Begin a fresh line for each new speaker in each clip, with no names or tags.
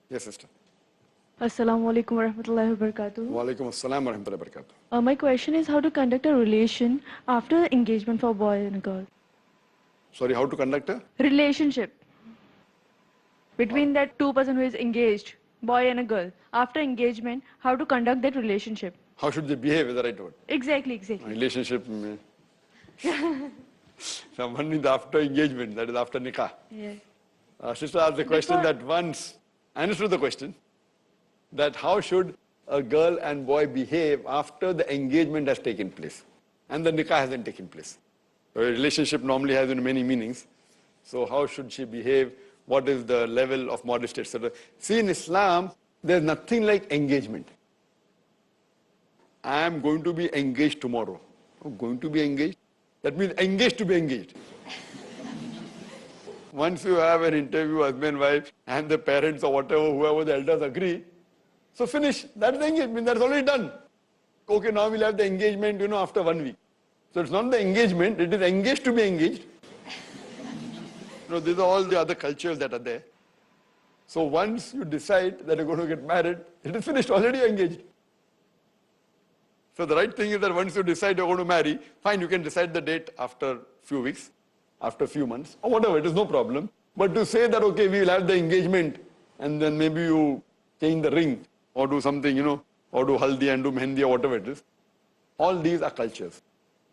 Yes, sister.
Assalamu alaikum wa rahmatullahi wa barakatuh.
Wa alaikum assalam wa rahmatullahi wa barakatuh.
My question is how to conduct a relation after engagement for a boy and a girl.
Sorry, how to conduct a?
Relationship between that two person who is engaged, boy and a girl. After engagement, how to conduct that relationship.
How should they behave is the right word.
Exactly.
Relationship. Someone is after engagement, that is after nikah.
Yes.
Sister asked the question that once, I understood the question, that how should a girl and boy behave after the engagement has taken place and the nikah hasn't taken place. So a relationship normally has many meanings. So how should she behave? What is the level of modesty, etc. See, in Islam, there's nothing like engagement. I am going to be engaged tomorrow. Oh, going to be engaged? That means engaged to be engaged. Once you have an interview, husband, wife, and the parents or whatever, whoever the elders agree, so finish. That's the engagement. That's already done. Okay, now we'll have the engagement, after 1 week. So it's not the engagement, it is engaged to be engaged. These are all the other cultures that are there. So once you decide that you're going to get married, it is finished, already engaged. So the right thing is that once you decide you're going to marry, fine, you can decide the date after a few weeks, after a few months, or whatever, it is no problem. But to say that, okay, we will have the engagement, and then maybe you change the ring, or do something, or do haldi and do mehendi or whatever it is, all these are cultures.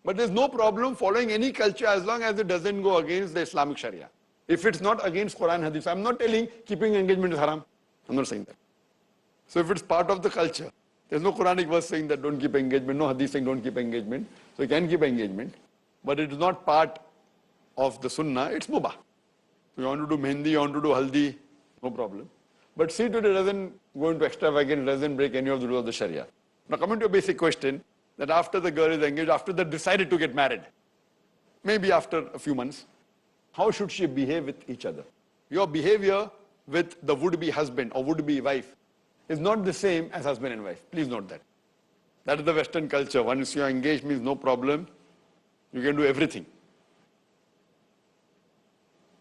But there's no problem following any culture as long as it doesn't go against the Islamic Sharia. If it's not against Quran Hadith, I'm not telling keeping engagement is haram. I'm not saying that. So if it's part of the culture, there's no Quranic verse saying that don't keep engagement, no Hadith saying don't keep engagement. So you can keep engagement, but it is not part of the Sunnah, it's mubah. So you want to do mehendi, you want to do haldi, no problem. But see to it doesn't go into extravagance, it doesn't break any of the rules of the Sharia. Now coming to a basic question, that after the girl is engaged, after they decided to get married, maybe after a few months, how should she behave with each other? Your behavior with the would-be husband or would-be wife is not the same as husband and wife. Please note that. That is the Western culture. Once you are engaged means no problem. You can do everything.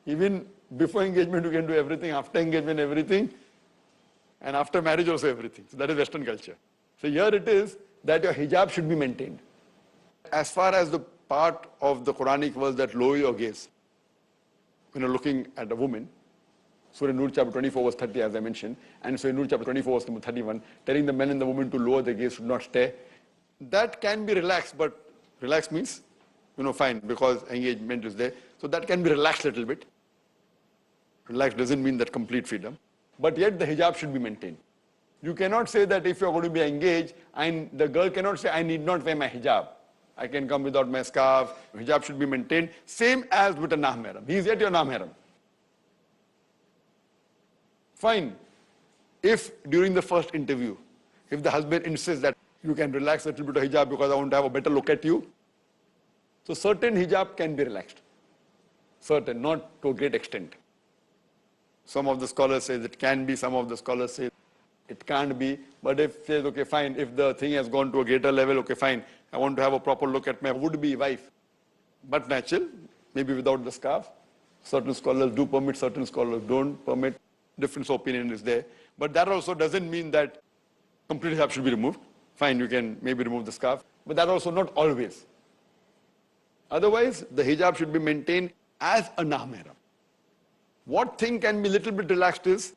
Even before engagement you can do everything, after engagement everything, and after marriage also everything. So that is Western culture. So here it is that your hijab should be maintained. As far as the part of the Quranic verse that lower your gaze, when you're looking at a woman, Surah Nur chapter 24 verse 30 as I mentioned, and Surah Nur chapter 24 verse number 31, telling the men and the women to lower their gaze, should not stare. That can be relaxed, but relaxed means, fine, because engagement is there. So that can be relaxed a little bit. Relaxed doesn't mean that complete freedom. But yet the hijab should be maintained. You cannot say that if you're going to be engaged, and the girl cannot say, I need not wear my hijab. I can come without my scarf. Hijab should be maintained. Same as with a non-maharam. He is yet your non-maharam. Fine. If during the first interview, if the husband insists that you can relax a little bit of hijab because I want to have a better look at you, so certain hijab can be relaxed. Certain, not to a great extent. Some of the scholars say it can be, some of the scholars say it can't be. But if says, okay, fine, if the thing has gone to a greater level, okay, fine, I want to have a proper look at my would-be wife. But natural, maybe without the scarf. Certain scholars do permit, certain scholars don't permit. Difference of opinion is there. But that also doesn't mean that complete hijab should be removed. Fine, you can maybe remove the scarf. But that also not always. Otherwise, the hijab should be maintained as a non-maharam. What thing can be little bit relaxed is,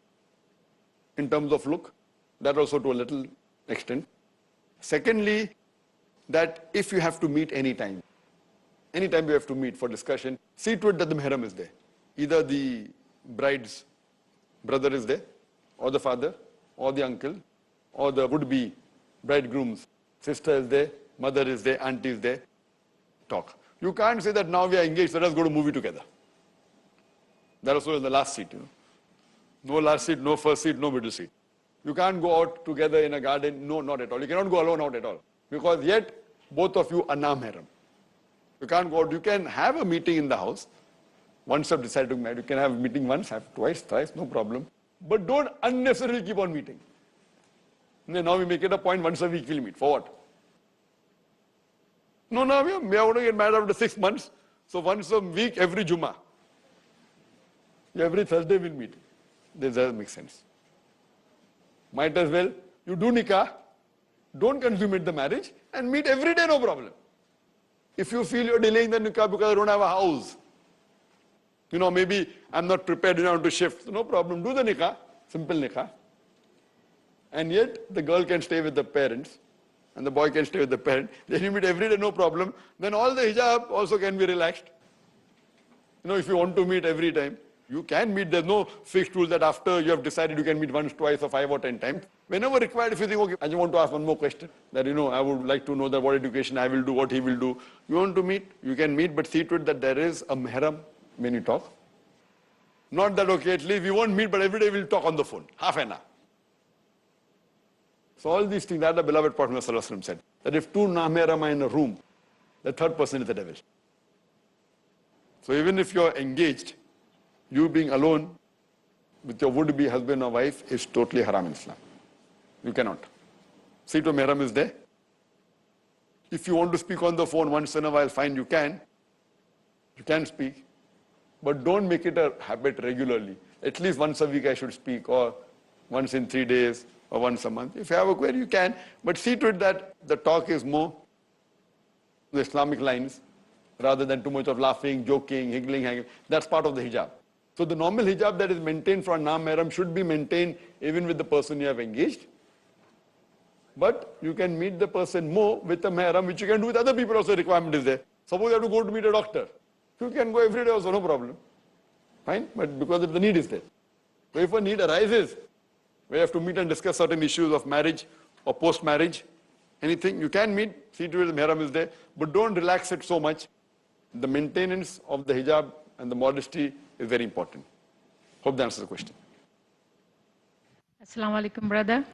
in terms of look, that also to a little extent. Secondly, that if you have to meet anytime you have to meet for discussion, see to it that the mahram is there. Either the bride's brother is there, or the father, or the uncle, or the would-be bridegroom's sister is there, mother is there, auntie is there. Talk. You can't say that now we are engaged, so let us go to movie together. That also is the last seat, No last seat, no first seat, no middle seat. You can't go out together in a garden. No, not at all. You cannot go alone out at all. Because yet, both of you are non-maharam. You can't go out. You can have a meeting in the house. Once you have decided to marry, you can have a meeting once, have twice, thrice, no problem. But don't unnecessarily keep on meeting. Now we make it a point, once a week we'll meet. For what? No, now we are going to get married after 6 months. So once a week, every Jummah. Every Thursday we'll meet. This doesn't make sense. Might as well, you do nikah, don't consummate the marriage, and meet every day, no problem. If you feel you're delaying the nikah because I don't have a house, maybe I'm not prepared to shift, no problem, do the nikah, simple nikah. And yet, the girl can stay with the parents, and the boy can stay with the parent. Then you meet every day, no problem. Then all the hijab also can be relaxed. If you want to meet every time, you can meet. There's no fixed rule that after you have decided you can meet once, twice, or 5 or 10 times. Whenever required, if you think, okay, I just want to ask one more question, that, I would like to know that what education I will do, what he will do. You want to meet, you can meet, but see to it that there is a maharam when you talk. Not that, okay, at least we won't meet, but every day we'll talk on the phone, half an hour. So all these things that the beloved Prophet ﷺ said, that if two non-maharam are in a room, the third person is the devil. So even if you're engaged, you being alone with your would-be husband or wife is totally haram in Islam. You cannot. See to maharam is there. If you want to speak on the phone once in a while, fine, you can. You can speak. But don't make it a habit regularly. At least once a week I should speak, or once in 3 days, or once a month. If you have a query, you can. But see to it that the talk is more the Islamic lines, rather than too much of laughing, joking, higgling, hanging. That's part of the hijab. So the normal hijab that is maintained for a non-maharam should be maintained even with the person you have engaged. But you can meet the person more with a maharam, which you can do with other people also. Requirement is there. Suppose you have to go to meet a doctor. You can go every day also, no problem. Fine, but because the need is there. So if a need arises, where you have to meet and discuss certain issues of marriage or post-marriage, anything, you can meet, see to it the maharam is there, but don't relax it so much. The maintenance of the hijab and the modesty is very important. Hope that answers the question.
Assalamu alaikum, brother.